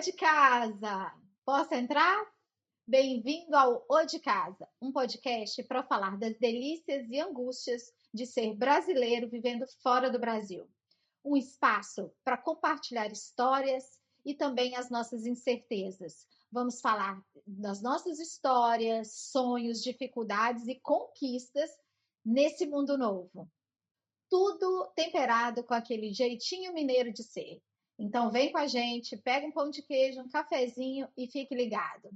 de casa! Posso entrar? Bem-vindo ao O de Casa, um podcast para falar das delícias e angústias de ser brasileiro vivendo fora do Brasil. Um espaço para compartilhar histórias e também as nossas incertezas. Vamos falar das nossas histórias, sonhos, dificuldades e conquistas nesse mundo novo. Tudo temperado com aquele jeitinho mineiro de ser. Então vem com a gente, pega um pão de queijo, um cafezinho e fique ligado.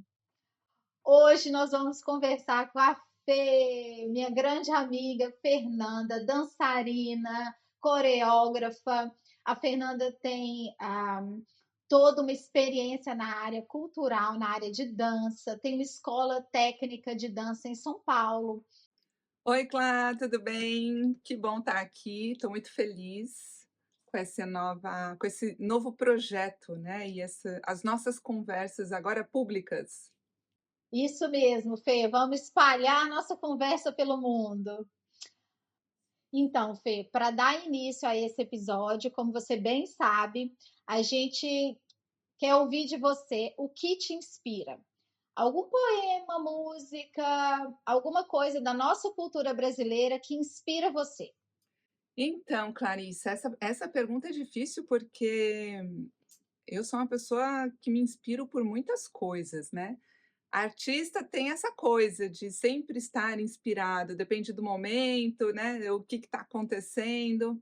Hoje nós vamos conversar com a Fê, minha grande amiga Fernanda, dançarina, coreógrafa. A Fernanda tem toda uma experiência na área cultural, na área de dança, tem uma escola técnica de dança em São Paulo. Oi, Clá, tudo bem? Que bom estar aqui. Estou muito feliz com esse novo projeto, né? As nossas conversas agora públicas. Isso mesmo, Fê, vamos espalhar a nossa conversa pelo mundo. Então, Fê, para dar início a esse episódio, como você bem sabe, a gente quer ouvir de você o que te inspira. Algum poema, música, alguma coisa da nossa cultura brasileira que inspira você. Então, Clarice, essa pergunta é difícil porque eu sou uma pessoa que me inspiro por muitas coisas, né? Artista tem essa coisa de sempre estar inspirado, depende do momento, né? O que está acontecendo.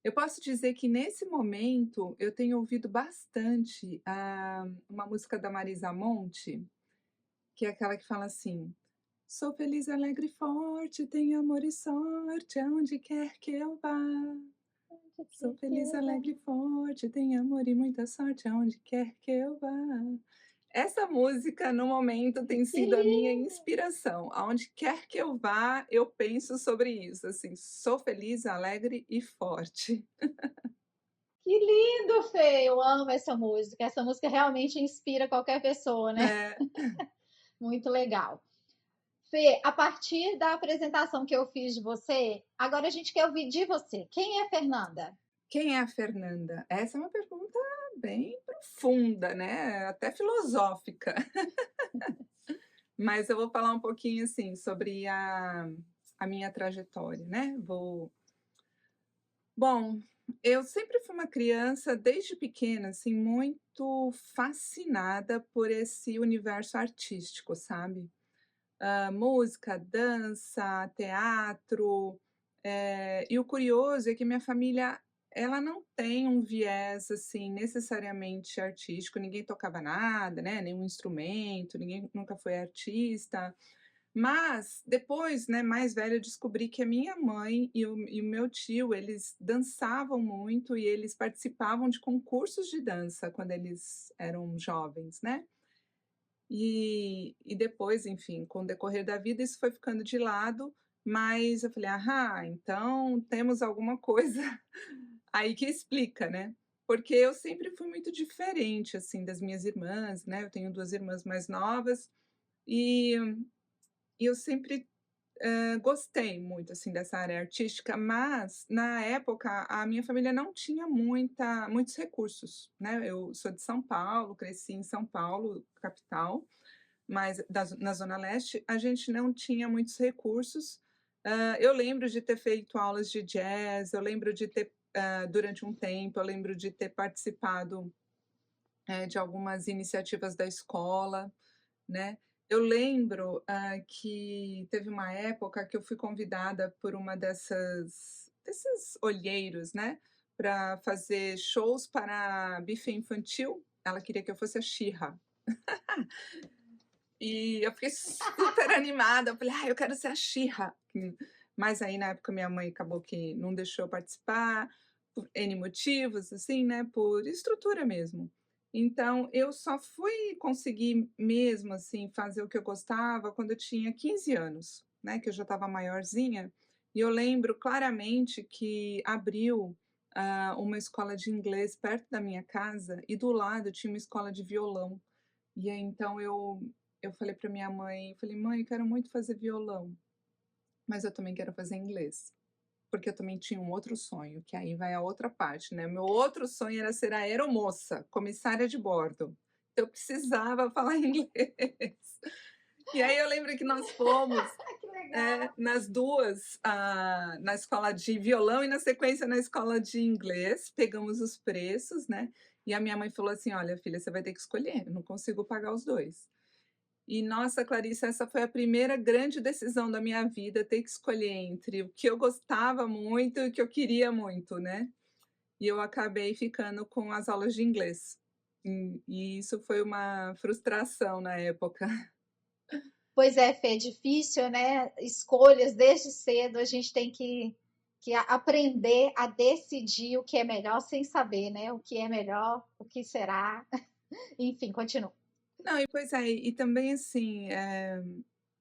Eu posso dizer que nesse momento eu tenho ouvido bastante, uma música da Marisa Monte, que é aquela que fala assim: "Sou feliz, alegre e forte, tenho amor e sorte aonde quer que eu vá. Sou feliz, alegre e forte, tenho amor e muita sorte aonde quer que eu vá". Essa música, no momento, tem Que sido a minha lindo, inspiração. Aonde quer que eu vá, eu penso sobre isso, assim: "Sou feliz, alegre e forte". que lindo, Fê! Eu amo essa música. Essa música realmente inspira qualquer pessoa, né? É. Muito legal. Fê, a partir da apresentação que eu fiz de você, agora a gente quer ouvir de você. Quem é a Fernanda? Quem é a Fernanda? Essa é uma pergunta bem profunda, né, até filosófica. Mas eu vou falar um pouquinho, assim, sobre a minha trajetória, né. Bom, eu sempre fui uma criança, desde pequena, assim, muito fascinada por esse universo artístico, sabe. Música, dança, teatro, e o curioso é que minha família, ela não tem um viés, assim, necessariamente artístico, ninguém tocava nada, né, nenhum instrumento, ninguém nunca foi artista, mas depois, né, mais velha, eu descobri que a minha mãe e o meu tio, eles dançavam muito e eles participavam de concursos de dança quando eles eram jovens, né. E depois, enfim, com o decorrer da vida, isso foi ficando de lado, mas eu falei: "Ah, então temos alguma coisa aí que explica, né". Porque eu sempre fui muito diferente, assim, das minhas irmãs, né, eu tenho 2 irmãs mais novas, e e eu sempre, gostei muito, assim, dessa área artística, mas na época a minha família não tinha muitos recursos, né. Eu sou de São Paulo, cresci em São Paulo, capital, mas na zona leste, a gente não tinha muitos recursos. Eu lembro de ter feito aulas de jazz, eu lembro de ter, durante um tempo, eu lembro de ter participado, de algumas iniciativas da escola, né. Eu lembro, que teve uma época que eu fui convidada por uma desses olheiros, né, para fazer shows para buffet infantil. Ela queria que eu fosse a Xirra. E eu fiquei super animada, eu falei: "Ai, eu quero ser a Xirra". Mas aí na época minha mãe acabou que não deixou eu participar, por N motivos, assim, né, por estrutura mesmo. Então eu só fui conseguir mesmo, assim, fazer o que eu gostava quando eu tinha 15 anos, né, que eu já estava maiorzinha, e eu lembro claramente que abriu, uma escola de inglês perto da minha casa e do lado tinha uma escola de violão. E aí então eu falei para minha mãe, falei: "Mãe, eu quero muito fazer violão, mas eu também quero fazer inglês", porque eu também tinha um outro sonho, que aí vai a outra parte, né, meu outro sonho era ser aeromoça, comissária de bordo. eu precisava falar inglês. E aí eu lembro que nós fomos, Que legal. nas 2, na escola de violão e na sequência na escola de inglês, pegamos os preços, né, e a minha mãe falou assim: "Olha filha, você vai ter que escolher, eu não consigo pagar os 2". E nossa, Clarice, essa foi a primeira grande decisão da minha vida, ter que escolher entre o que eu gostava muito e o que eu queria muito, né. E eu acabei ficando com as aulas de inglês. E isso foi uma frustração na época. Pois é, Fê, é difícil, né? Escolhas desde cedo, a gente tem que aprender a decidir o que é melhor sem saber, né? O que é melhor, o que será. Enfim, continua. Não, e pois é, e também assim,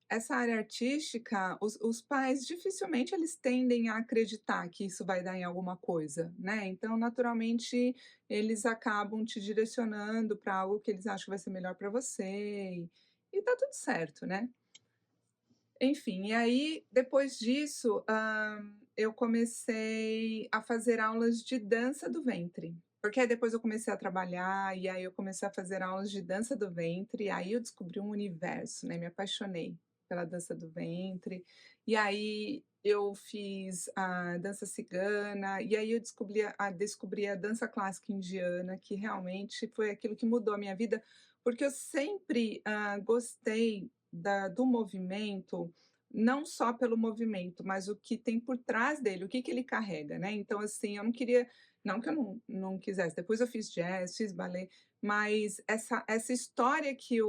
essa área artística, os pais dificilmente eles tendem a acreditar que isso vai dar em alguma coisa, né, então naturalmente eles acabam te direcionando para algo que eles acham que vai ser melhor para você, e tá tudo certo, né. Enfim, e aí depois disso, eu comecei a fazer aulas de dança do ventre, porque aí depois eu comecei a trabalhar, e aí eu comecei a fazer aulas de dança do ventre, e aí eu descobri um universo, né, me apaixonei pela dança do ventre, e aí eu fiz a dança cigana, e aí eu descobri a dança clássica indiana, que realmente foi aquilo que mudou a minha vida, porque eu sempre, gostei do movimento, não só pelo movimento, mas o que tem por trás dele, o que que ele carrega, né. Então, assim, eu não queria, não que eu não quisesse, depois eu fiz jazz, fiz balé, mas essa história que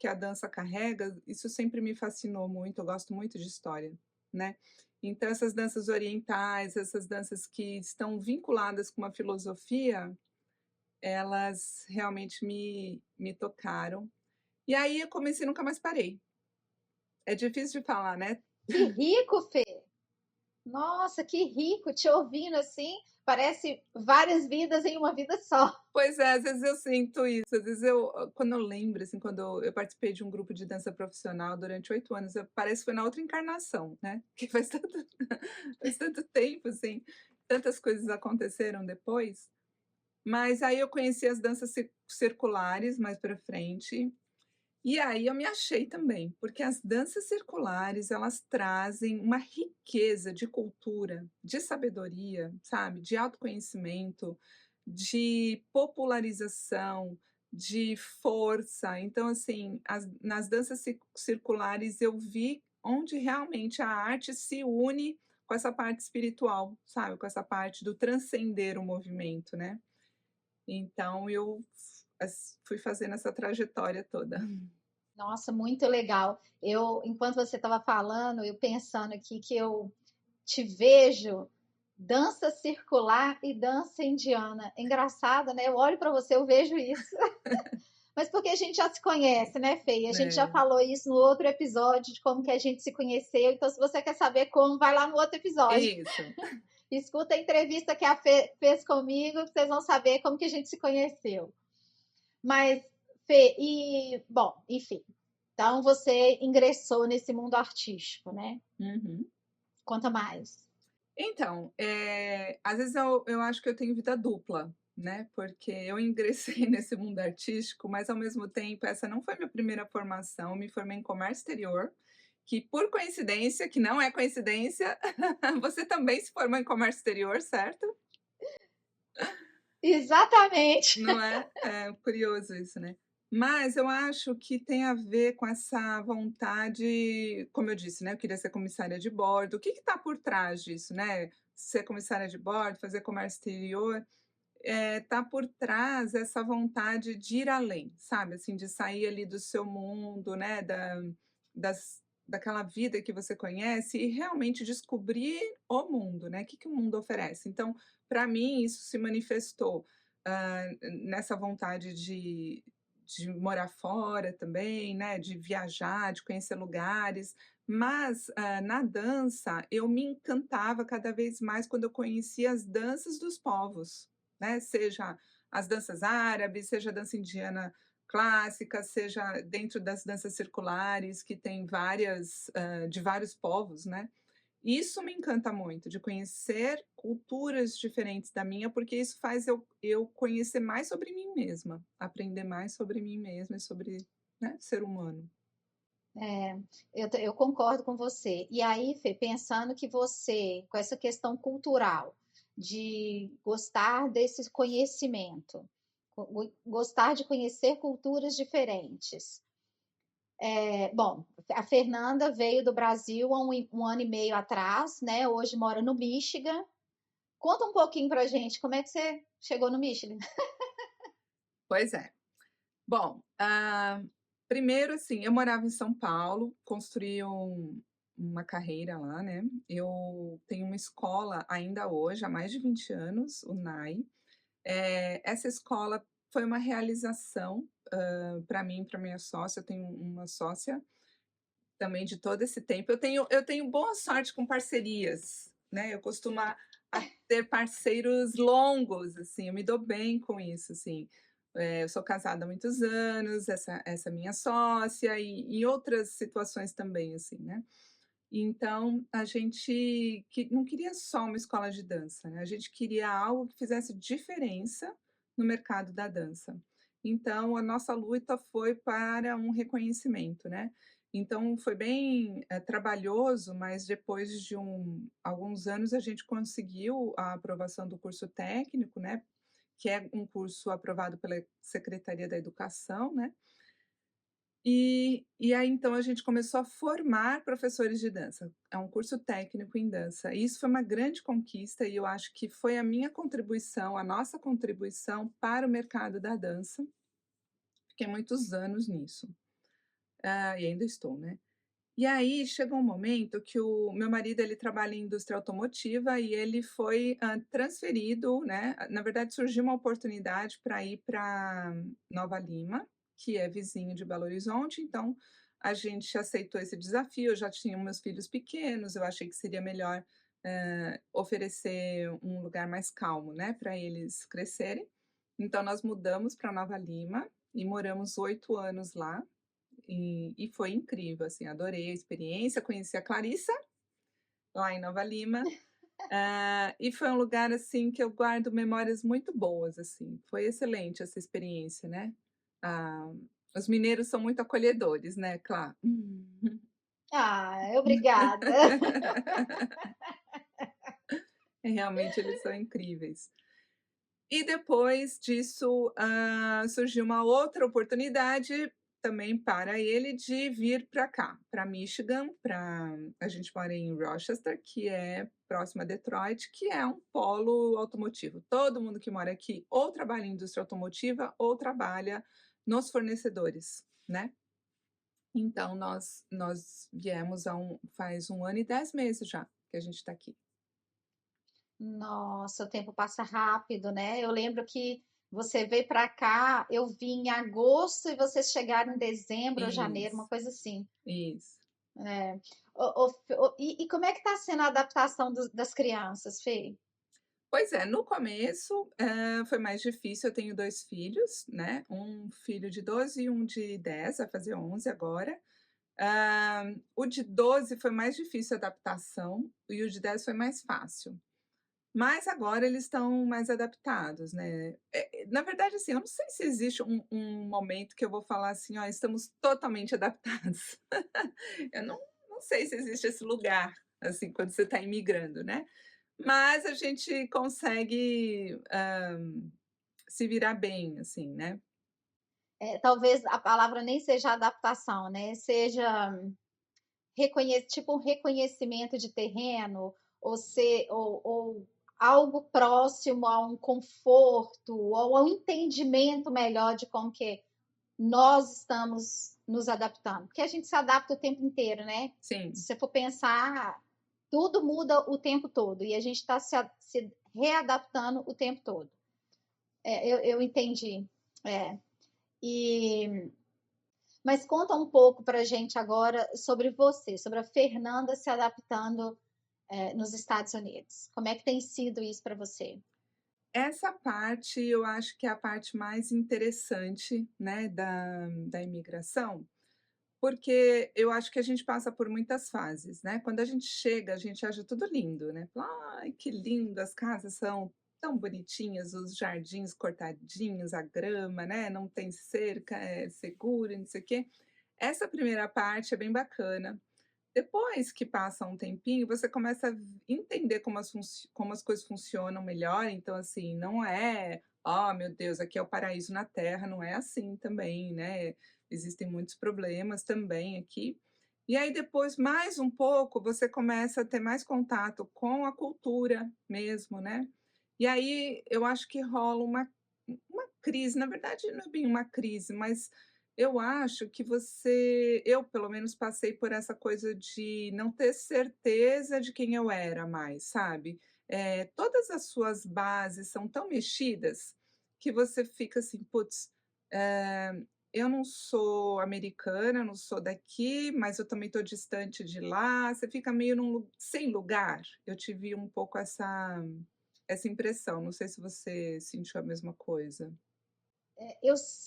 a dança carrega, isso sempre me fascinou muito, eu gosto muito de história, né. Então essas danças orientais, essas danças que estão vinculadas com uma filosofia, elas realmente me tocaram. E aí eu comecei e nunca mais parei. É difícil de falar, né. Que rico, Fê! Nossa, que rico! Te ouvindo assim, parece várias vidas em uma vida só. Pois é, às vezes eu sinto isso, às vezes quando eu lembro, assim, quando eu participei de um grupo de dança profissional durante 8 anos, parece que foi na outra encarnação, né, que faz tanto faz tanto tempo, assim, tantas coisas aconteceram depois, mas aí eu conheci as danças circulares mais pra frente, e aí eu me achei também, porque as danças circulares, elas trazem uma riqueza de cultura, de sabedoria, sabe, de autoconhecimento, de popularização, de força. Então, assim, nas danças circulares eu vi onde realmente a arte se une com essa parte espiritual, sabe, com essa parte do transcender o movimento, né. Então eu fui fazendo essa trajetória toda. Nossa, muito legal. Eu, enquanto você estava falando, eu pensando aqui que eu te vejo dança circular e dança indiana. É engraçado, né? Eu olho para você, eu vejo isso. Mas porque a gente já se conhece, né, Fê? A gente já É, falou isso no outro episódio de como que a gente se conheceu. Então, se você quer saber como, vai lá no outro episódio. isso. Escuta a entrevista que a Fê fez comigo, que vocês vão saber como que a gente se conheceu. Mas, Fê, e, bom, enfim. Então, você ingressou nesse mundo artístico, né? Uhum. Conta mais. Então, às vezes eu acho que eu tenho vida dupla, né, porque eu ingressei nesse mundo artístico, mas ao mesmo tempo essa não foi minha primeira formação, me formei em comércio exterior, que por coincidência, que não é coincidência, você também se formou em comércio exterior, certo? Exatamente. Não é? É curioso isso, né. Mas eu acho que tem a ver com essa vontade, como eu disse, né, eu queria ser comissária de bordo. O que está por trás disso, né? Ser comissária de bordo, fazer comércio exterior, tá por trás essa vontade de ir além, sabe, assim, de sair ali do seu mundo, né, daquela vida que você conhece e realmente descobrir o mundo, né, o que que o mundo oferece. Então, para mim isso se manifestou, nessa vontade de morar fora também, né, de viajar, de conhecer lugares, mas, na dança eu me encantava cada vez mais quando eu conhecia as danças dos povos, né, seja as danças árabes, seja a dança indiana clássica, seja dentro das danças circulares, que tem várias, de vários povos, né. Isso me encanta muito, de conhecer culturas diferentes da minha, porque isso faz eu conhecer mais sobre mim mesma, aprender mais sobre mim mesma e sobre, né, ser humano. É, eu concordo com você. E aí, Fê, pensando que você, com essa questão cultural, de gostar desse conhecimento, gostar de conhecer culturas diferentes. Bom, a Fernanda veio do Brasil há um ano e meio atrás, né? Hoje mora no Michigan. Conta um pouquinho pra gente, como é que você chegou no Michigan? Pois é. Bom, primeiro, assim, eu morava em São Paulo, construí uma carreira lá, né. Eu tenho uma escola ainda hoje, há mais de 20 anos, o NAI. Essa escola foi uma realização, para mim e para minha sócia. Eu tenho uma sócia também de todo esse tempo. Eu tenho boa sorte com parcerias, né, eu costumo a ter parceiros longos, assim, eu me dou bem com isso, assim. Eu sou casada há muitos anos, essa minha sócia e em outras situações também, assim, né. Então a gente não queria só uma escola de dança, né, a gente queria algo que fizesse diferença no mercado da dança. Então a nossa luta foi para um reconhecimento, né. Então foi bem, trabalhoso, mas depois de alguns anos a gente conseguiu a aprovação do curso técnico, né, que é um curso aprovado pela Secretaria da Educação, né. E aí então a gente começou a formar professores de dança. É um curso técnico em dança. E isso foi uma grande conquista e eu acho que foi a minha contribuição, a nossa contribuição para o mercado da dança. Fiquei muitos anos nisso. E ainda estou, né. E aí chegou um momento que o meu marido, ele trabalha em indústria automotiva e ele foi, transferido, né, na verdade surgiu uma oportunidade para ir para Nova Lima, que é vizinho de Belo Horizonte. Então a gente aceitou esse desafio. Eu já tinha meus filhos pequenos, eu achei que seria melhor, oferecer um lugar mais calmo, né, para eles crescerem. Então nós mudamos para Nova Lima e moramos 8 anos lá. E foi incrível, assim, adorei a experiência, conheci a Clarissa, lá em Nova Lima, e foi um lugar, assim, que eu guardo memórias muito boas, assim, foi excelente essa experiência, né. Ah, os mineiros são muito acolhedores, né, Clá? Ah, obrigada. Realmente eles são incríveis. E depois disso, surgiu uma outra oportunidade também para ele de vir para cá, para Michigan. A gente mora em Rochester, que é próximo a Detroit, que é um polo automotivo. Todo mundo que mora aqui ou trabalha em indústria automotiva ou trabalha nos fornecedores, né. Então nós viemos faz 1 ano e 10 meses já que a gente está aqui. Nossa, o tempo passa rápido, né? Eu lembro que você veio para cá, eu vim em agosto e vocês chegaram em dezembro ou janeiro, uma Isso, coisa assim. isso. É. E como é que está sendo a adaptação das crianças, Fê? Pois é, no começo, foi mais difícil. Eu tenho 2 filhos, né, um filho de 12 e um de 10, vai fazer 11 agora. O de 12 foi mais difícil a adaptação e o de 10 foi mais fácil. Mas agora eles estão mais adaptados, né. Na verdade, assim, eu não sei se existe um momento que eu vou falar assim: "Ó, estamos totalmente adaptados". Eu não sei se existe esse lugar, assim, quando você está imigrando, né. Mas a gente consegue, se virar bem, assim, né. Talvez a palavra nem seja adaptação, né? Seja tipo um reconhecimento de terreno, ou algo próximo a um conforto, ou a um entendimento melhor de como que nós estamos nos adaptando. Porque a gente se adapta o tempo inteiro, né? Se Sim. você for pensar, tudo muda o tempo todo e a gente está se readaptando o tempo todo. Eu entendi. É. E mas conta um pouco para a gente agora sobre você, sobre a Fernanda se adaptando, nos Estados Unidos. Como é que tem sido isso para você? Essa parte eu acho que é a parte mais interessante, né, da imigração, Porque eu acho que a gente passa por muitas fases, né. Quando a gente chega, a gente acha tudo lindo, né. Fala: "Ai, que lindo, as casas são tão bonitinhas, os jardins cortadinhos, a grama, né, não tem cerca, é seguro e não sei o quê". Essa primeira parte é bem bacana. Depois que passa um tempinho, você começa a entender como as coisas funcionam melhor, então, assim, não é: "Oh, meu Deus, aqui é o paraíso na terra", não é assim também, né, existem muitos problemas também aqui. E aí depois, mais um pouco, você começa a ter mais contato com a cultura mesmo, né. E aí eu acho que rola uma crise, na verdade não é bem uma crise, mas eu acho que eu pelo menos passei por essa coisa de não ter certeza de quem eu era mais, sabe. Todas as suas bases são tão mexidas, que você fica assim: "Puts, eu não sou americana, não sou daqui, mas eu também estou distante de lá", você fica meio sem lugar. Eu tive um pouco essa impressão, não sei se você sentiu a mesma coisa.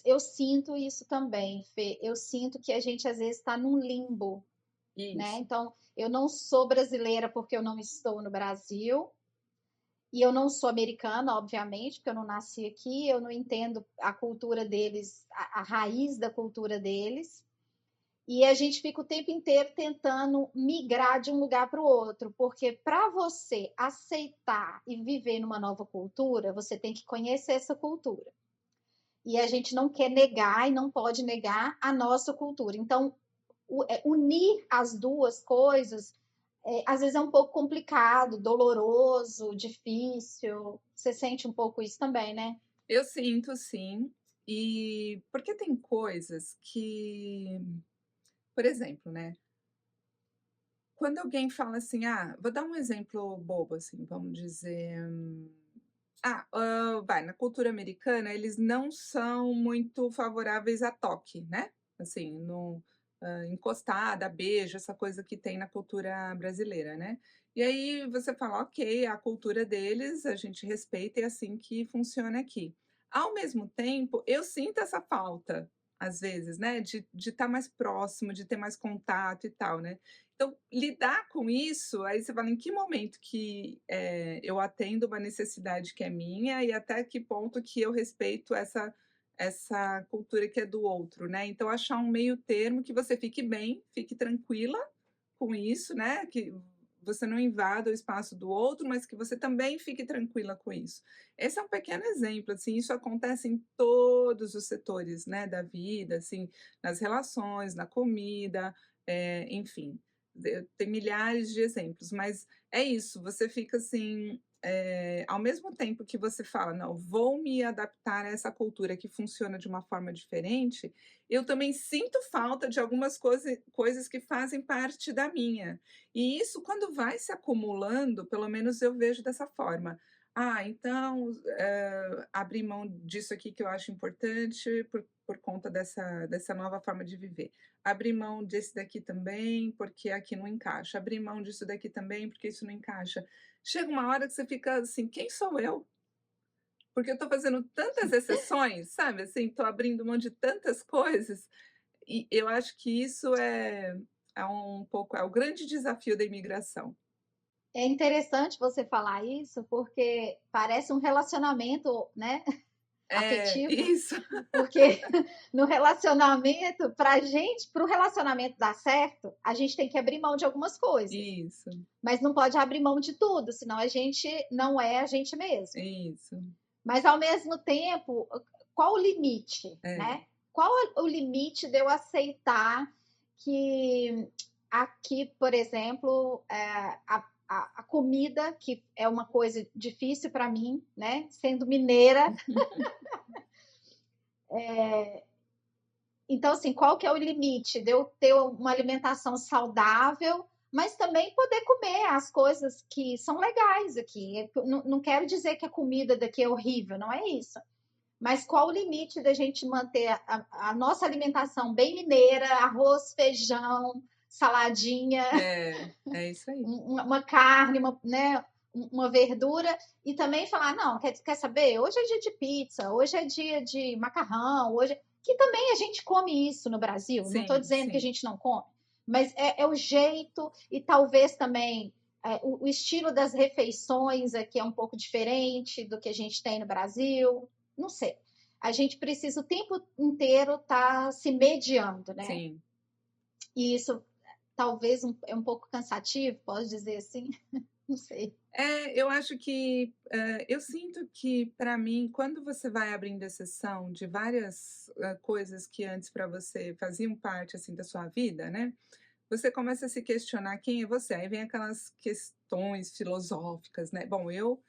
Eu sinto isso também, Fê. Eu sinto que a gente às vezes está num limbo, né? Isso. Então, eu não sou brasileira porque eu não estou no Brasil, e eu não sou americana, obviamente, porque eu não nasci aqui, eu não entendo a cultura deles, a raiz da cultura deles. E a gente fica o tempo inteiro tentando migrar de um lugar para o outro, porque para você aceitar e viver numa nova cultura, você tem que conhecer essa cultura. E a gente não quer negar e não pode negar a nossa cultura. Então, unir as duas coisas, às vezes é um pouco complicado, doloroso, difícil. Você sente um pouco isso também, né? Eu sinto sim, e porque tem coisas que, por exemplo, né, quando alguém fala assim, vou dar um exemplo bobo, assim, vamos dizer, vai, na cultura americana, eles não são muito favoráveis a toque, né, assim, no encostar, dar beijo, essa coisa que tem na cultura brasileira, né. E aí você fala: "Ok, é a cultura deles, a gente respeita e é assim que funciona aqui". Ao mesmo tempo, eu sinto essa falta, às vezes, né, de estar mais próximo, de ter mais contato e tal, né. Então, lidar com isso, aí você fala: "Em que momento que, eu atendo uma necessidade que é minha e até que ponto que eu respeito essa cultura que é do outro", né. Então achar um meio termo que você fique bem, fique tranquila com isso, né, que você não invada o espaço do outro, mas que você também fique tranquila com isso. Esse é um pequeno exemplo, assim, isso acontece em todos os setores, né, da vida, assim, nas relações, na comida, enfim. Tem milhares de exemplos, mas é isso, você fica assim, ao mesmo tempo que você fala: "Não, vou me adaptar a essa cultura que funciona de uma forma diferente", eu também sinto falta de algumas coisas que fazem parte da minha. E isso quando vai se acumulando, pelo menos eu vejo dessa forma: então, abrir mão disso aqui que eu acho importante por conta dessa nova forma de viver. Abrir mão desse daqui também, porque aqui não encaixa. Abrir mão disso daqui também, porque isso não encaixa. Chega uma hora que você fica assim: "Quem sou eu?" Porque eu estou fazendo tantas exceções, sabe, assim, estou abrindo mão de tantas coisas, e eu acho que isso é um pouco é o grande desafio da imigração. É interessante você falar isso, porque parece um relacionamento, né, É, afetivo, isso, porque no relacionamento, para o relacionamento dar certo, a gente tem que abrir mão de algumas coisas, isso, mas não pode abrir mão de tudo, senão a gente não é a gente mesmo. isso. Mas ao mesmo tempo, qual o limite, É. né? Qual é o limite de eu aceitar que aqui, por exemplo, a comida, que é uma coisa difícil para mim, né? Sendo mineira, então assim, qual que é o limite de eu ter uma alimentação saudável, mas também poder comer as coisas que são legais aqui? Não quero dizer que a comida daqui é horrível, não é isso. Mas qual o limite da gente manter a nossa alimentação bem mineira, arroz, feijão, saladinha, É isso aí. uma carne, né, uma verdura, e também falar, não, quer saber? Hoje é dia de pizza, hoje é dia de macarrão, hoje. que também a gente come isso no Brasil, não estou Sim, dizendo que a sim, gente não come, mas é o jeito e talvez também o estilo das refeições aqui é um pouco diferente do que a gente tem no Brasil, não sei. A gente precisa o tempo inteiro estar se mediando, né? sim. E isso talvez é um pouco cansativo, posso dizer assim, não sei. É, eu acho que, eu sinto que para mim, quando você vai abrindo exceção de várias, coisas que antes para você faziam parte, assim, da sua vida, né, você começa a se questionar quem é você, aí vem aquelas questões filosóficas, né. Bom, eu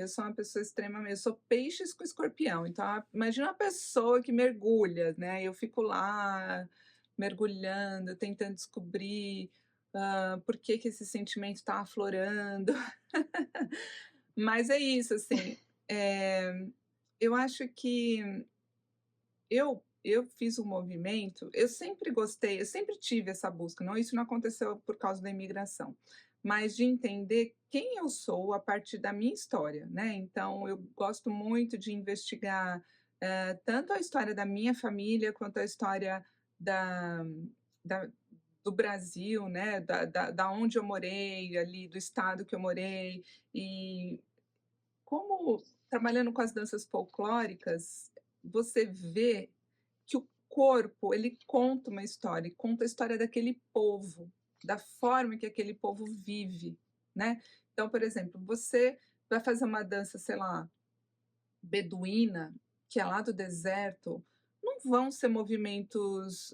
sou uma pessoa extremamente eu sou peixes com escorpião, então imagina uma pessoa que mergulha, né, eu fico lá mergulhando, tentando descobrir, por que que esse sentimento está aflorando. Mas é isso, assim, eh, eu acho que eu fiz um movimento eu sempre gostei, eu sempre tive essa busca, não isso não aconteceu por causa da imigração, mas de entender quem eu sou a partir da minha história, né, então eu gosto muito de investigar, tanto a história da minha família, quanto a história da da do Brasil, né, da onde eu morei, ali, do estado que eu morei, e como trabalhando com as danças folclóricas, você vê que o corpo, ele conta uma história, e conta a história daquele povo, da forma que aquele povo vive, né. Então, por exemplo, você vai fazer uma dança, sei lá, beduína, que é lá do deserto, não vão ser movimentos,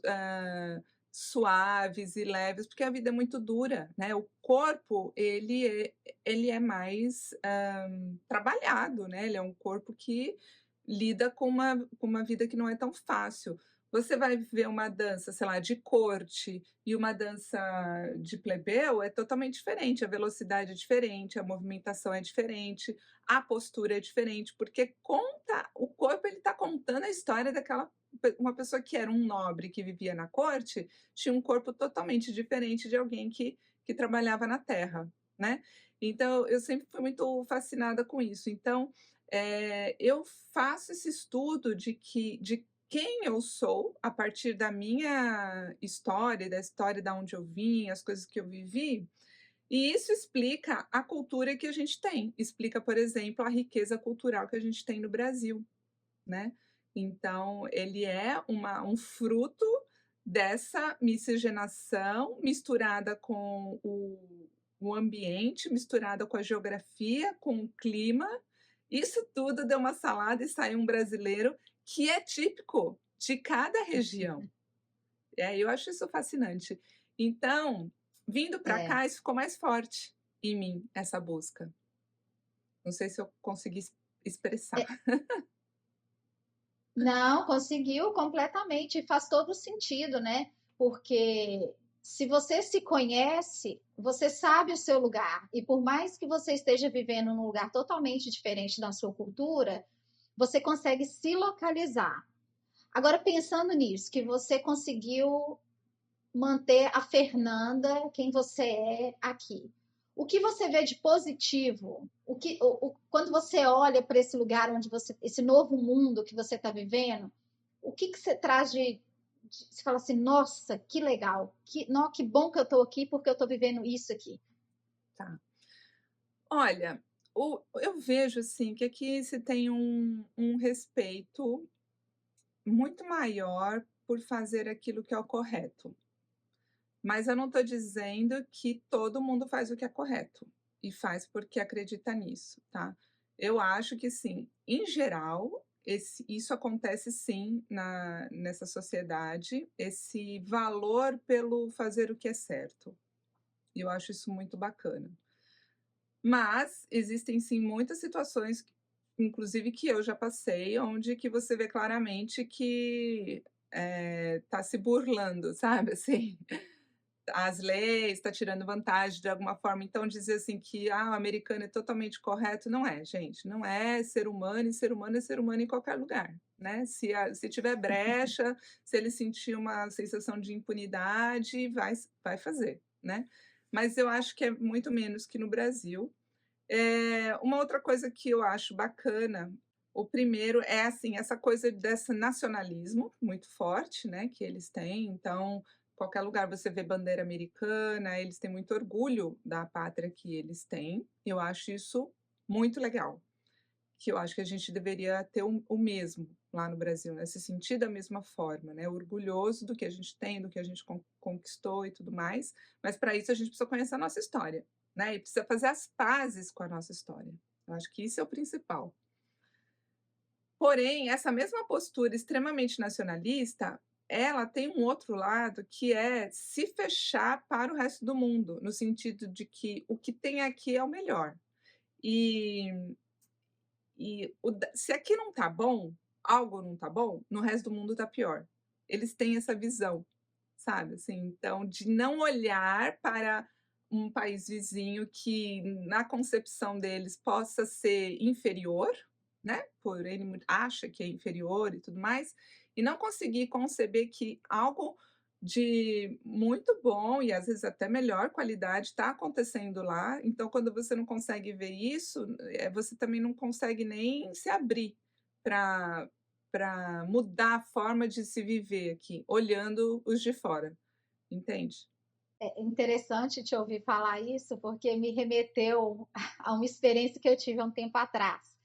suaves e leves, porque a vida é muito dura, né, o corpo ele é mais, trabalhado, né, ele é um corpo que lida com uma vida que não é tão fácil. Você vai ver uma dança, sei lá, de corte e uma dança de plebeu, é totalmente diferente, a velocidade é diferente, a movimentação é diferente, a postura é diferente, porque conta o corpo ele está contando a história daquela uma pessoa que era um nobre que vivia na corte, tinha um corpo totalmente diferente de alguém que trabalhava na terra, né. Então eu sempre fui muito fascinada com isso. Então, eu faço esse estudo de quem eu sou, a partir da minha história da história da onde eu vim, as coisas que eu vivi, e isso explica a cultura que a gente tem, explica, por exemplo, a riqueza cultural que a gente tem no Brasil, né. Então ele é um fruto dessa miscigenação misturada com o ambiente, misturada com a geografia, com o clima, isso tudo deu uma salada e saiu um brasileiro que é típico de cada região. Eu acho isso fascinante. Então, vindo para É. cá, isso ficou mais forte em mim, essa busca. Não sei se eu consegui expressar. É, não, conseguiu completamente, e faz todo sentido, né? Porque se você se conhece, você sabe o seu lugar, e por mais que você esteja vivendo num lugar totalmente diferente da sua cultura, você consegue se localizar. Agora, pensando nisso, que você conseguiu manter a Fernanda, quem você é aqui. O que você vê de positivo? Quando você olha para esse lugar onde você, esse novo mundo que você está vivendo, o que você traz você fala assim, nossa, que legal, que bom que eu estou aqui porque eu estou vivendo isso aqui. Tá. Olha, eu vejo, assim, que aqui se tem um respeito muito maior por fazer aquilo que é o correto. Mas eu não estou dizendo que todo mundo faz o que é correto, e faz porque acredita nisso, tá. Eu acho que sim, em geral, isso acontece sim nessa sociedade, esse valor pelo fazer o que é certo, e eu acho isso muito bacana. Mas existem sim muitas situações, inclusive que eu já passei, onde que você vê claramente que, tá se burlando, sabe, assim. As leis, está tirando vantagem de alguma forma, então dizer assim que: "Ah, o americano é totalmente correto", não é gente, não é ser humano e ser humano é ser humano em qualquer lugar, né. Se tiver brecha, se ele sentir uma sensação de impunidade, vai fazer, né. Mas eu acho que é muito menos que no Brasil. Uma outra coisa que eu acho bacana O primeiro é, assim, essa coisa desse nacionalismo muito forte, né, que eles têm. Então, qualquer lugar você vê bandeira americana, eles têm muito orgulho da pátria que eles têm. Eu acho isso muito legal, que eu acho que a gente deveria ter o mesmo lá no Brasil, né, se sentir da mesma forma, né, orgulhoso do que a gente tem, do que a gente conquistou e tudo mais, mas para isso a gente precisa conhecer a nossa história, né, e precisa fazer as pazes com a nossa história. Eu acho que isso é o principal. Porém, essa mesma postura extremamente nacionalista, ela tem um outro lado que é se fechar para o resto do mundo, no sentido de que o que tem aqui é o melhor. E se aqui não tá bom, algo não tá bom, no resto do mundo tá pior. Eles têm essa visão, sabe, assim, então de não olhar para um país vizinho que na concepção deles possa ser inferior, né, por ele acha que é inferior e tudo mais, e não conseguir conceber que algo de muito bom e às vezes até melhor qualidade está acontecendo lá. Então quando você não consegue ver isso, você também não consegue nem se abrir para mudar a forma de se viver aqui, olhando os de fora, entende? É interessante te ouvir falar isso, porque me remeteu a uma experiência que eu tive há um tempo atrás,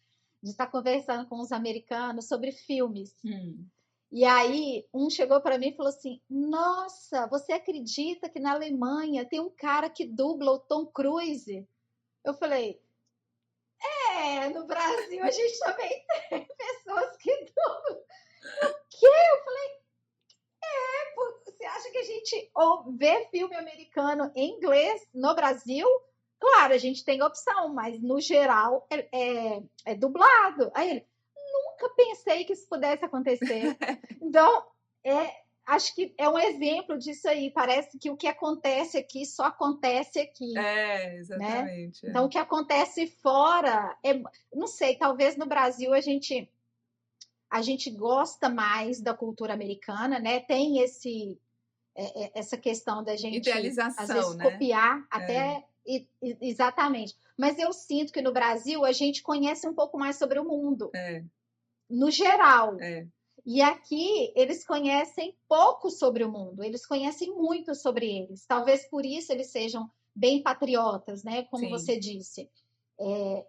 de estar conversando com os americanos sobre filmes. Hum. E aí, um chegou para mim e falou assim: Nossa, você acredita que na Alemanha tem um cara que dubla o Tom Cruise? Eu falei: no Brasil a gente também tem pessoas que dublam. O quê? Você acha que a gente vê filme americano em inglês no Brasil? Claro, a gente tem opção, mas no geral é dublado. Aí ele: Nunca pensei que isso pudesse acontecer. Então, acho que é um exemplo disso aí. Parece que o que acontece aqui só acontece aqui, né? Exatamente, Então, o que acontece fora, não sei, talvez no Brasil a gente gosta mais da cultura americana, né? Tem essa questão da gente, às idealização, vezes, né. copiar É, até exatamente. Mas eu sinto que no Brasil a gente conhece um pouco mais sobre o mundo, é, no geral. é, E aqui eles conhecem pouco sobre o mundo, eles conhecem muito sobre eles. Talvez por isso eles sejam bem patriotas, né? Como sim, você disse.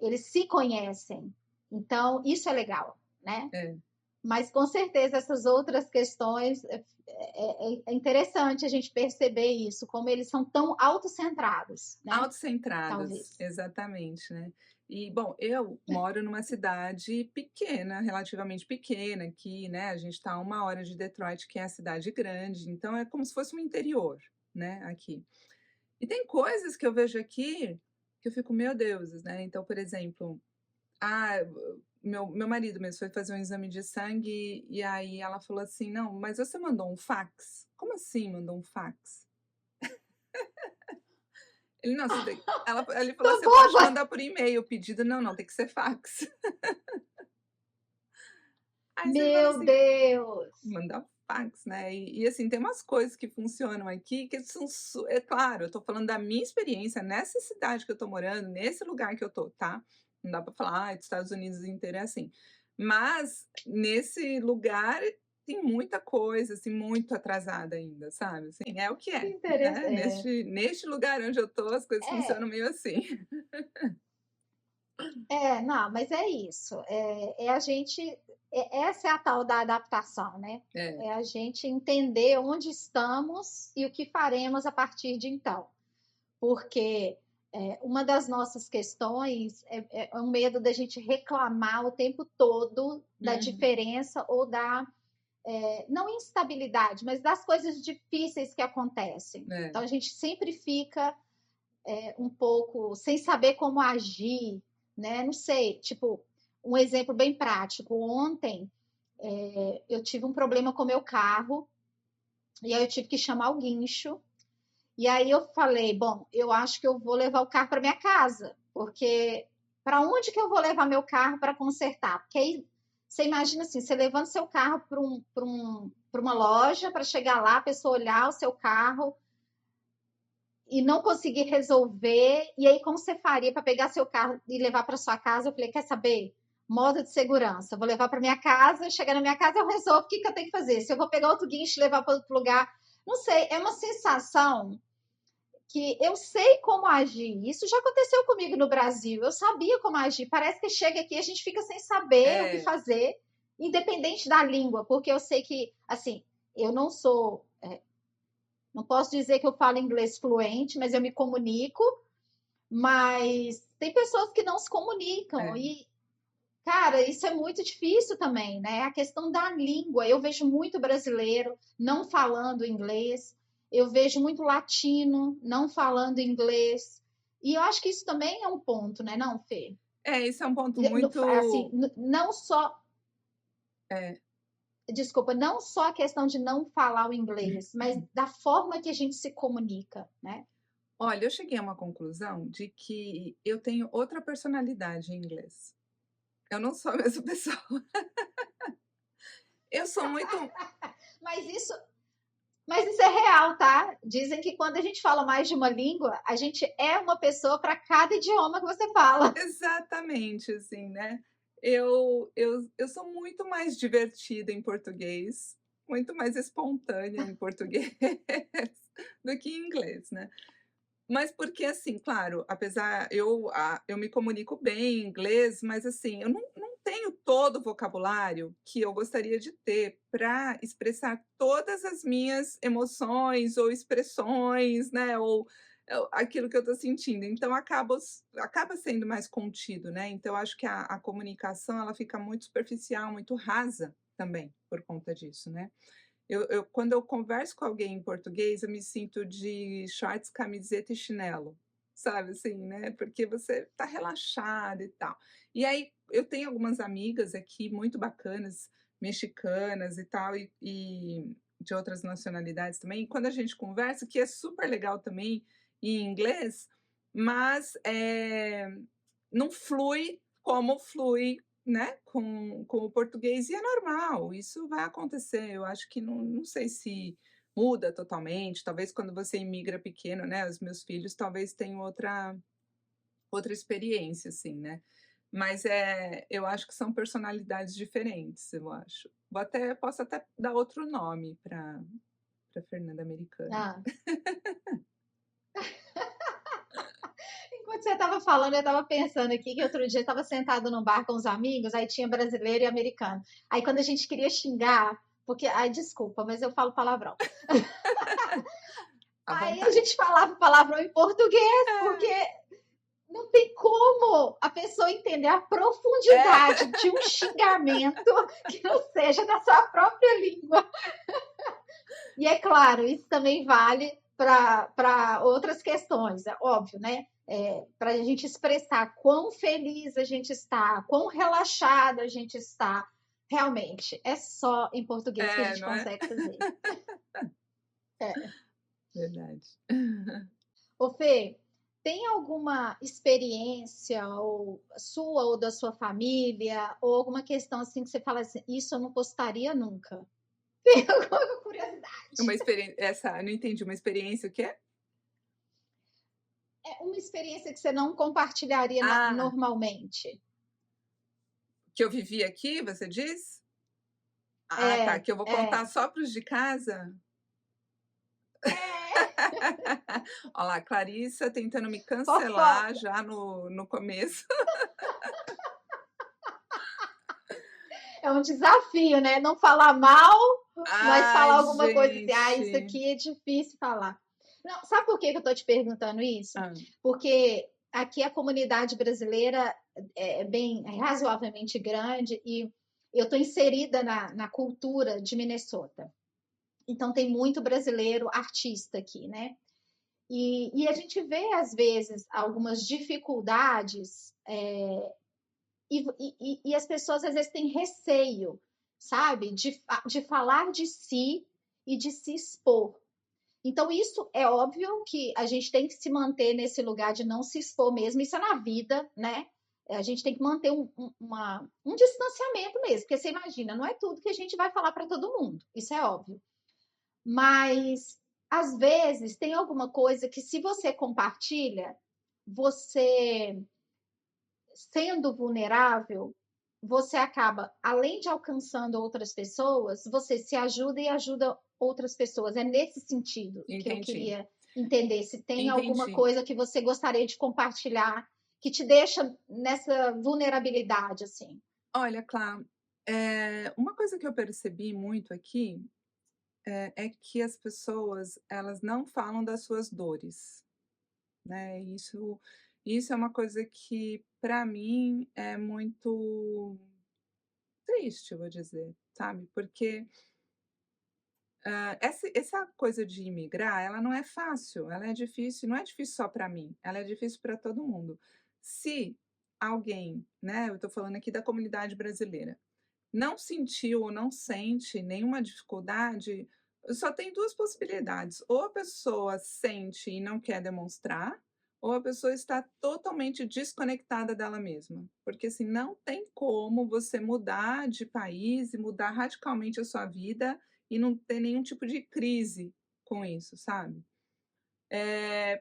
Eles se conhecem. Então, isso é legal, né? é. Mas com certeza essas outras questões é interessante a gente perceber isso, como eles são tão autocentrados, né? Autocentrados, Talvez. exatamente, né. E, bom, eu moro numa cidade pequena, relativamente pequena aqui, né, a gente está a 1 hora de Detroit, que é a cidade grande, então é como se fosse um interior, né, aqui. E tem coisas que eu vejo aqui, que eu fico: "Meu Deus", né, então, por exemplo, meu marido mesmo foi fazer um exame de sangue, e aí ela falou assim: "Não, mas você mandou um fax?". "Como assim mandou um fax?". Ele: "Não, você tem", ele falou Tô assim: "Você pode boba! mandar por e-mail o pedido". "Não, não, tem que ser fax". Aí você fala Meu assim: Deus! "Mandar fax", né. Assim, tem umas coisas que funcionam aqui que são é claro, eu tô falando da minha experiência nessa cidade que eu tô morando, nesse lugar que eu tô, tá. Não dá pra falar: "Ai, dos Estados Unidos inteiro é assim". Mas nesse lugar tem muita coisa, assim, muito atrasada ainda, sabe, assim, é o que Que é, né. interessante. Neste lugar onde eu tô, as coisas É, funcionam meio assim. não, mas é isso. A gente. Essa é a tal da adaptação, né? É. É a gente entender onde estamos e o que faremos a partir de então. Porque uma das nossas questões é o medo da gente reclamar o tempo todo da Uhum. diferença ou da, não instabilidade, mas das coisas difíceis que acontecem. É. Então a gente sempre fica um pouco sem saber como agir, né? Não sei, tipo, um exemplo bem prático. Ontem eu tive um problema com meu carro e aí eu tive que chamar o guincho. E aí eu falei, bom, eu acho que eu vou levar o carro para minha casa, porque para onde que eu vou levar meu carro para consertar? Porque aí você imagina assim, você levando seu carro para uma loja para chegar lá, a pessoa olhar o seu carro e não conseguir resolver. E aí como você faria para pegar seu carro e levar para sua casa? Eu falei, quer saber? modo de segurança. Vou levar para minha casa, chegar na minha casa, eu resolvo o que eu tenho que fazer. Se eu vou pegar outro guincho e levar para outro lugar, não sei, é uma sensação que eu sei como agir. Isso já aconteceu comigo no Brasil. Eu sabia como agir. Parece que chega aqui a gente fica sem saber o que É, fazer, independente da língua, porque eu sei que, assim, eu não sou, não posso dizer que eu falo inglês fluente, mas eu me comunico. Mas tem pessoas que não se comunicam é. e, cara, isso é muito difícil também, né? A questão da língua. Eu vejo muito brasileiro não falando inglês, eu vejo muito latino não falando inglês. E eu acho que isso também é um ponto, né, não, Fê? Isso é um ponto Assim, muito. não só, É, desculpa, não só a questão de não falar o inglês, mas da forma que a gente se comunica, né? olha, eu cheguei a uma conclusão de que eu tenho outra personalidade em inglês. Eu não sou a mesma pessoa. Eu sou muito. Mas isso é real, tá? Dizem que quando a gente fala mais de uma língua, a gente é uma pessoa para cada idioma que você fala. Exatamente, assim, né. Eu sou muito mais divertida em português, muito mais espontânea em português do que em inglês, né. Mas porque, assim, claro, apesar eu me comunico bem em inglês, mas, assim, eu não tenho todo o vocabulário que eu gostaria de ter para expressar todas as minhas emoções ou expressões, né, ou aquilo que eu estou sentindo. Então acaba sendo mais contido, né. Então acho que a comunicação ela fica muito superficial, muito rasa também por conta disso, né. Quando eu converso com alguém em português, eu me sinto de shorts, camiseta e chinelo, sabe, assim, né, porque você tá relaxada e tal. E aí, eu tenho algumas amigas aqui muito bacanas, mexicanas e tal, e de outras nacionalidades também, e quando a gente conversa, que é super legal também em inglês, mas, não flui como flui, né, com o português e é normal, isso vai acontecer, eu acho que não sei se muda totalmente, talvez quando você imigra pequeno, né, os meus filhos talvez tenham outra experiência, assim, né. Mas, eu acho que são personalidades diferentes, eu acho. Posso até dar outro nome para Fernanda americana. Ah, enquanto você estava falando, eu estava pensando aqui que outro dia eu estava sentado num bar com os amigos, aí tinha brasileiro e americano. Aí quando a gente queria xingar, porque, ai, desculpa, mas eu falo palavrão. À Aí a vontade. gente falava palavrão em português, porque É, não tem como a pessoa entender a é. profundidade de um xingamento que não seja na sua própria língua. E é claro, isso também vale para outras questões, é óbvio, né? Para a gente expressar quão feliz a gente está, quão relaxado a gente está. Realmente, é só em português que a gente Não é? consegue fazer. É. Verdade. Ô, Fê, tem alguma experiência ou sua ou da sua família, ou alguma questão assim que você fala assim, isso eu não postaria nunca? Tem alguma Uma curiosidade? experiência essa eu não entendi, uma experiência o quê? É uma experiência que você não compartilharia Ah, normalmente. que eu vivi aqui, você diz? Ah, tá, É, que eu vou contar é. só para os de casa? É, Olha lá, Clarissa tentando me cancelar fofoca. já no começo. É um desafio, né? Não falar mal, mas falar Ai, alguma coisa assim. Ah, isso gente. aqui é difícil falar. Não, sabe por que que eu tô te perguntando isso? Hã. Porque aqui a comunidade brasileira é razoavelmente grande e eu estou inserida na cultura de Minnesota. Então tem muito brasileiro artista aqui, né? E a gente vê, às vezes, algumas dificuldades e as pessoas às vezes têm receio, sabe, de falar de si e de se expor. Então, isso é óbvio que a gente tem que se manter nesse lugar de não se expor mesmo, isso é na vida, né? A gente tem que manter um distanciamento mesmo, porque você imagina, não é tudo que a gente vai falar para todo mundo, isso é óbvio. Mas, às vezes, tem alguma coisa que, se você compartilha, você sendo vulnerável, você acaba, além de alcançando outras pessoas, você se ajuda e ajuda outras pessoas. É nesse sentido que eu Entendi, queria entender se tem alguma entendi. coisa que você gostaria de compartilhar que te deixa nessa vulnerabilidade, assim. Olha, Clá, uma coisa que eu percebi muito aqui, é que as pessoas, elas não falam das suas dores, né, isso é uma coisa que para mim é muito triste, eu vou dizer, sabe, porque, essa coisa de imigrar, ela não é fácil, ela é difícil, não é difícil só para mim, ela é difícil para todo mundo. Se alguém, né, eu estou falando aqui da comunidade brasileira, não sentiu ou não sente nenhuma dificuldade, só tem 2 possibilidades: ou a pessoa sente e não quer demonstrar, ou a pessoa está totalmente desconectada dela mesma. Porque, assim, não tem como você mudar de país e mudar radicalmente a sua vida e não ter nenhum tipo de crise com isso, sabe.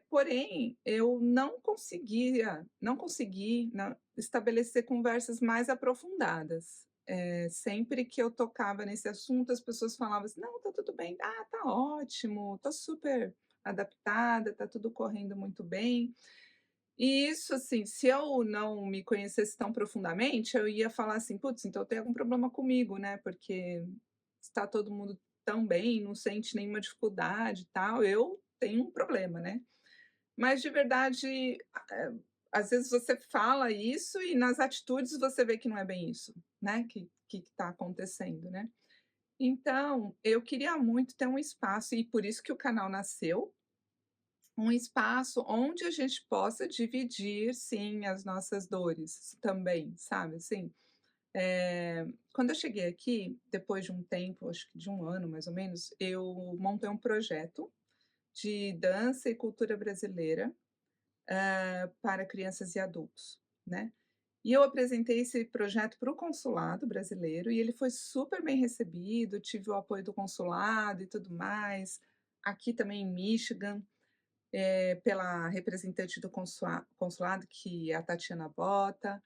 Porém, eu não consegui estabelecer conversas mais aprofundadas. Sempre que eu tocava nesse assunto, as pessoas falavam assim: "Não, tá tudo bem. Ah, tá ótimo, tô super adaptada, tá tudo correndo muito bem". E isso, assim, se eu não me conhecesse tão profundamente, eu ia falar assim: "Putz, então tem algum problema comigo, né, porque está todo mundo tão bem, não sente nenhuma dificuldade e tal, eu tenho um problema, né". Mas de verdade, às vezes você fala isso e nas atitudes você vê que não é bem isso, né, que está acontecendo, né. Então, eu queria muito ter um espaço, e por isso que o canal nasceu, um espaço onde a gente possa dividir, sim, as nossas dores também, sabe, assim. Quando eu cheguei aqui, depois de um tempo, acho que de um ano mais ou menos, eu montei um projeto de dança e cultura brasileira para crianças e adultos, né. E eu apresentei esse projeto para o consulado brasileiro e ele foi super bem recebido, tive o apoio do consulado e tudo mais, aqui também em Michigan, pela representante do consulado, que é a Tatiana Bota.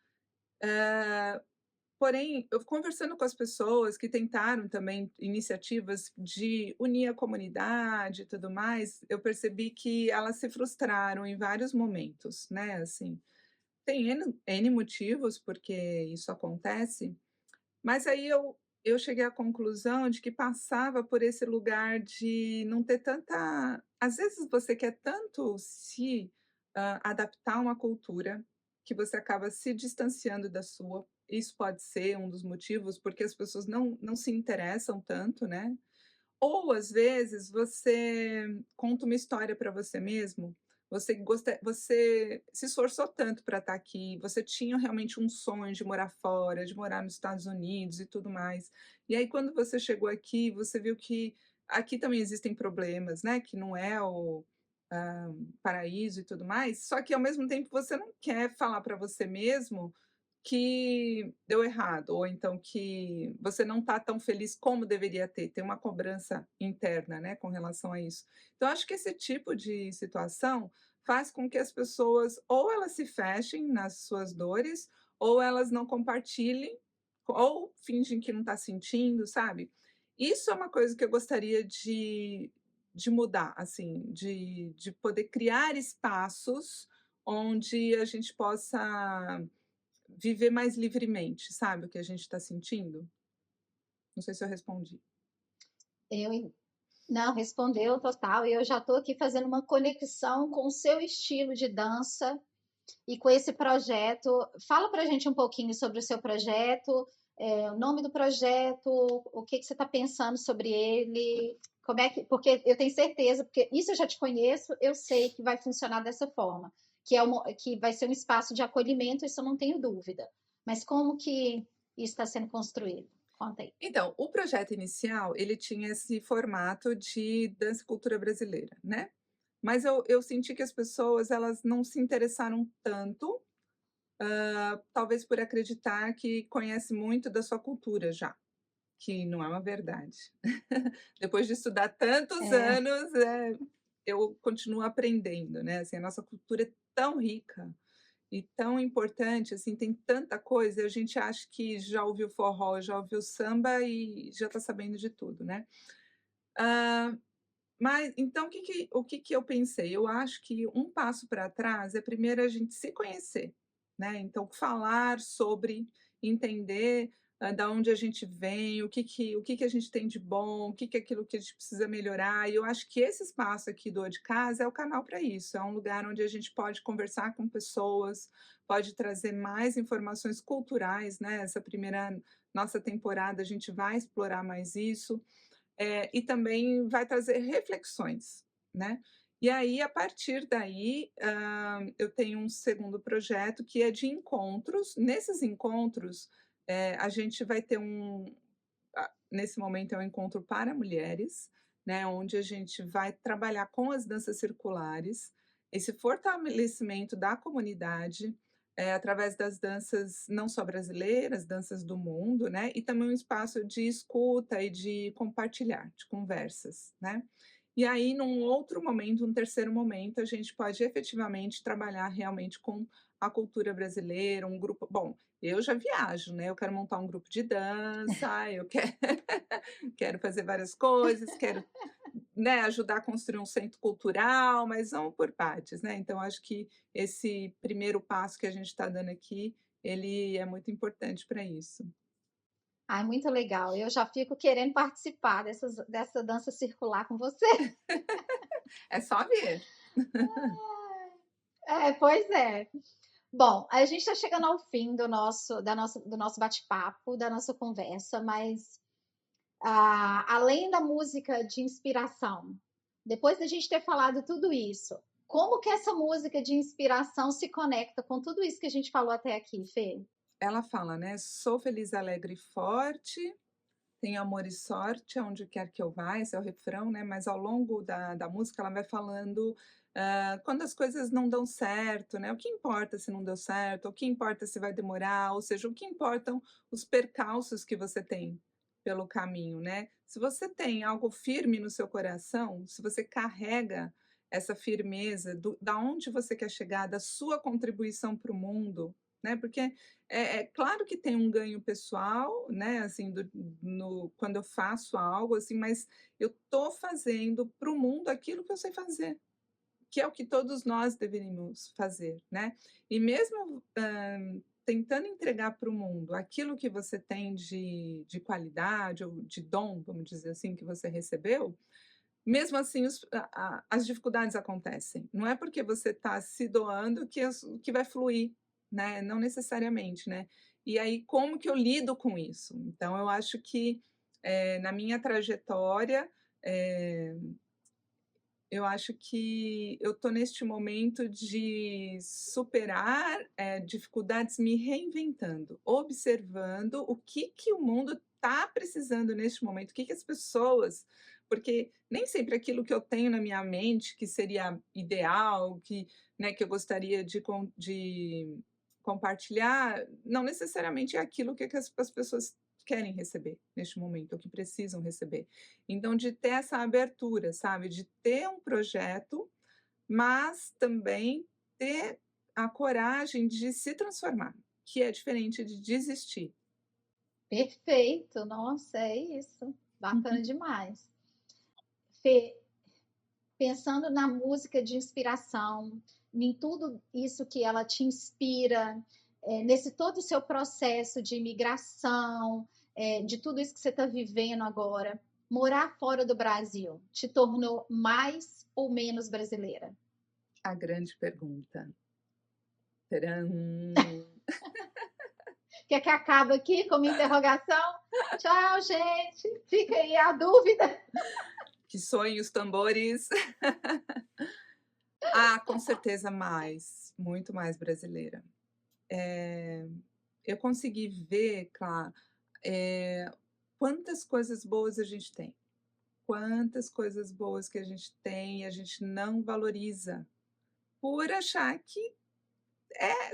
Porém, eu conversando com as pessoas que tentaram também iniciativas de unir a comunidade e tudo mais, eu percebi que elas se frustraram em vários momentos, né, assim. Tem N motivos porque isso acontece, mas aí eu cheguei à conclusão de que passava por esse lugar de não ter tanta, às vezes você quer tanto se, adaptar a uma cultura, que você acaba se distanciando da sua. Isso pode ser um dos motivos, porque as pessoas não se interessam tanto, né. Ou às vezes você conta uma história para você mesmo, você se esforçou tanto para estar aqui, você tinha realmente um sonho de morar fora, de morar nos Estados Unidos e tudo mais. E aí quando você chegou aqui, você viu que aqui também existem problemas, né, que não é o, paraíso e tudo mais, só que ao mesmo tempo você não quer falar para você mesmo que deu errado, ou então que você não está tão feliz como deveria ter, tem uma cobrança interna, né, com relação a isso. Então acho que esse tipo de situação faz com que as pessoas ou elas se fechem nas suas dores, ou elas não compartilhem, ou fingem que não está sentindo, sabe. Isso é uma coisa que eu gostaria de mudar, assim, de poder criar espaços onde a gente possa viver mais livremente, sabe, o que a gente está sentindo? Não sei se eu respondi. Eu en Não, respondeu total, e eu já estou aqui fazendo uma conexão com o seu estilo de dança e com esse projeto. Fala pra gente um pouquinho sobre o seu projeto, o nome do projeto, o que que você está pensando sobre ele, como é que, porque eu tenho certeza, porque isso eu já te conheço, eu sei que vai funcionar dessa forma, que vai ser um espaço de acolhimento, isso eu não tenho dúvida. Mas como que isso está sendo construído? Conta aí. Então, o projeto inicial, ele tinha esse formato de dança e cultura brasileira, né, mas eu senti que as pessoas, elas não se interessaram tanto, talvez por acreditar que conhece muito da sua cultura já, que não é uma verdade. Depois de estudar tantos É, anos, eu continuo aprendendo, né, assim, a nossa cultura é tão rica. e tão importante, assim, tem tanta coisa, a gente acha que já ouviu forró, já ouviu samba e já está sabendo de tudo, né. Hã, mas então o que que eu pensei? Eu acho que um passo para trás é primeiro a gente se conhecer, né, então falar sobre, entender, da onde a gente vem, o que que a gente tem de bom, o que que é aquilo que a gente precisa melhorar, e eu acho que esse espaço aqui do "O de Casa" é o canal para isso, é um lugar onde a gente pode conversar com pessoas, pode trazer mais informações culturais, né, essa primeira nossa temporada a gente vai explorar mais isso, e também vai trazer reflexões, né. E aí, a partir daí, eu tenho um segundo projeto que é de encontros. Nesses encontros, a gente vai ter nesse momento é um encontro para mulheres, né, onde a gente vai trabalhar com as danças circulares, esse fortalecimento da comunidade, através das danças não só brasileiras, danças do mundo, né, e também um espaço de escuta e de compartilhar, de conversas, né. E aí, num outro momento, um terceiro momento, a gente pode efetivamente trabalhar realmente com a cultura brasileira, um grupo bom, eu já viajo, né, eu quero montar um grupo de dança, eu quero fazer várias coisas, quero, né, ajudar a construir um centro cultural, mas vamos por partes, né. Então acho que esse primeiro passo que a gente está dando aqui, ele é muito importante para isso. Ai, muito legal. Eu já fico querendo participar dessa dança circular com você. É só ver. É, pois é. Bom, a gente está chegando ao fim do nosso bate-papo, da nossa conversa, mas além da música de inspiração, depois da gente ter falado tudo isso, como que essa música de inspiração se conecta com tudo isso que a gente falou até aqui, Fê? Ela fala, né: "Sou feliz, alegre e forte, tenho amor e sorte aonde quer que eu vá", esse é o refrão, né, mas ao longo da música ela vai falando, quando as coisas não dão certo, né, o que importa se não deu certo, o que importa se vai demorar, ou seja, o que importam os percalços que você tem pelo caminho, né. Se você tem algo firme no seu coração, se você carrega essa firmeza da onde você quer chegar, da sua contribuição para o mundo, né, porque é claro que tem um ganho pessoal, né, assim, quando eu faço algo, assim, mas eu tô fazendo para o mundo aquilo que eu sei fazer, que é o que todos nós deveríamos fazer, né. E mesmo, tentando entregar para o mundo aquilo que você tem de qualidade ou de dom, vamos dizer assim, que você recebeu, mesmo assim as dificuldades acontecem. Não é porque você está se doando que vai fluir, né, não necessariamente, né. E aí como que eu lido com isso? Então eu acho que, na minha trajetória, eh, eu acho que eu estou neste momento de superar, dificuldades me reinventando, observando o que que o mundo está precisando neste momento, o que que as pessoas porque nem sempre aquilo que eu tenho na minha mente que seria ideal, né, que eu gostaria de compartilhar, não necessariamente é aquilo que as pessoas querem receber neste momento, ou que precisam receber. Então, de ter essa abertura, sabe, de ter um projeto, mas também ter a coragem de se transformar, que é diferente de desistir. Perfeito, nossa, é isso. Bacana Uhum. demais. Fê, pensando na música de inspiração, em tudo isso que ela te inspira, nesse todo o seu processo de imigração, de tudo isso que você está vivendo agora, morar fora do Brasil te tornou mais ou menos brasileira? A grande pergunta. Tcharam. Quer que acabe aqui com uma interrogação? Tchau, gente. Fica aí a dúvida. Que soem os tambores. Ah, com certeza mais, muito mais brasileira. Eh, eu consegui ver, quantas coisas boas a gente tem. Quantas coisas boas que a gente tem e a gente não valoriza, por achar que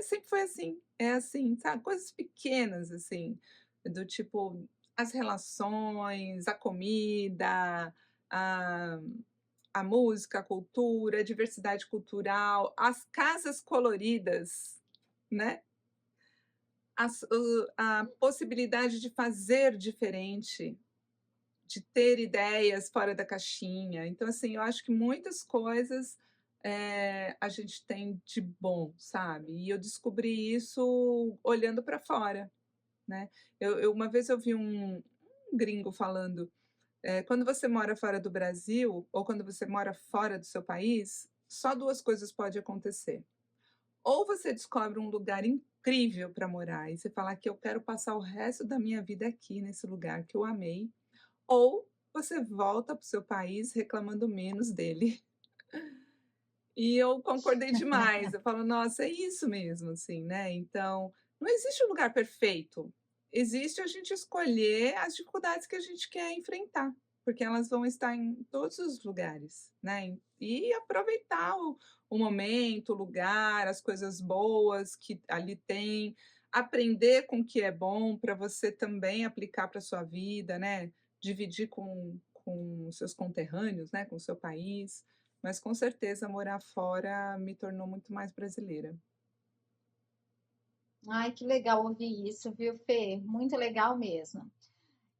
sempre foi assim, é assim, sabe, coisas pequenas, assim, do tipo, as relações, a comida, a a música, a cultura, a diversidade cultural, as casas coloridas. né? A possibilidade de fazer diferente, de ter ideias fora da caixinha. Então, assim, eu acho que muitas coisas, a gente tem de bom, sabe. E eu descobri isso olhando para fora, né. Uma vez eu vi um gringo falando, quando você mora fora do Brasil ou quando você mora fora do seu país, só 2 coisas pode acontecer. Ou você descobre um lugar incrível para morar e você fala que eu quero passar o resto da minha vida aqui nesse lugar que eu amei, ou você volta para o seu país reclamando menos dele. E eu concordei demais, eu falo: "Nossa, é isso mesmo", assim, né, então, não existe um lugar perfeito, existe a gente escolher as dificuldades que a gente quer enfrentar, porque elas vão estar em todos os lugares, né, e aproveitar o momento, o lugar, as coisas boas que ali tem, aprender com o que é bom para você também aplicar para sua vida, né, dividir com os seus conterrâneos, né, com o seu país. Mas com certeza morar fora me tornou muito mais brasileira. Ai, que legal ouvir isso, viu, Fê? Muito legal mesmo.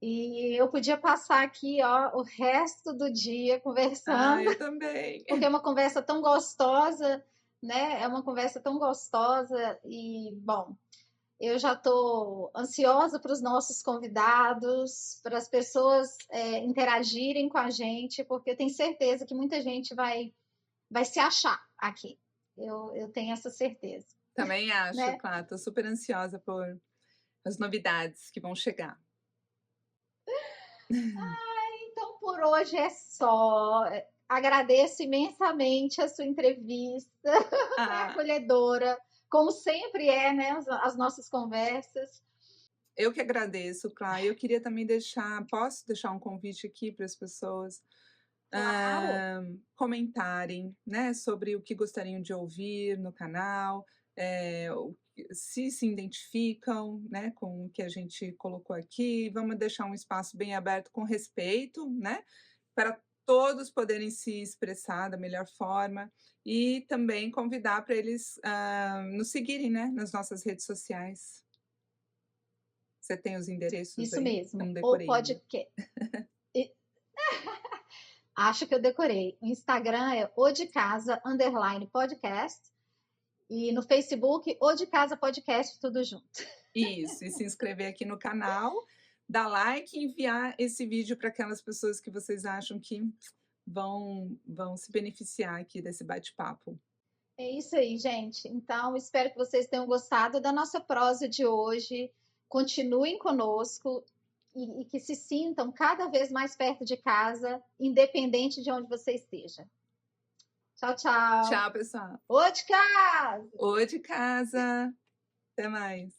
E eu podia passar aqui, ó, o resto do dia Ah, conversando, eu também. porque é uma conversa tão gostosa, né? É uma conversa tão gostosa e, bom, eu já estou ansiosa para os nossos convidados, para as pessoas interagirem com a gente, porque eu tenho certeza que muita gente vai se achar aqui. Eu tenho essa certeza, Também acho, né? claro, tô super ansiosa por as novidades que vão chegar. Então, por hoje é só. Agradeço imensamente a sua entrevista, foi Ah, acolhedora, como sempre é, né? As nossas conversas. eu que agradeço, claro. Eu queria também posso deixar um convite aqui para as pessoas, Claro, comentarem, né, sobre o que gostariam de ouvir no canal, se identificam, né, com o que a gente colocou aqui. Vamos deixar um espaço bem aberto com respeito, né, para todos poderem se expressar da melhor forma e também convidar para eles, nos seguirem, né, nas nossas redes sociais. Você tem os endereços isso aí? Eu mesmo. não Ou decorei ainda. podcast. Acho que eu decorei. O Instagram é o de casa underline podcast e no Facebook o de casa podcast tudo junto. Isso, e se inscrever aqui no canal, dar like e enviar esse vídeo para aquelas pessoas que vocês acham que vão se beneficiar aqui desse bate-papo. É isso aí, gente. Então, espero que vocês tenham gostado da nossa prosa de hoje. Continuem conosco e que se sintam cada vez mais perto de casa, independente de onde você esteja. Tchau, tchau. Tchau, pessoal. Ô de casa! Ô de casa. Até mais.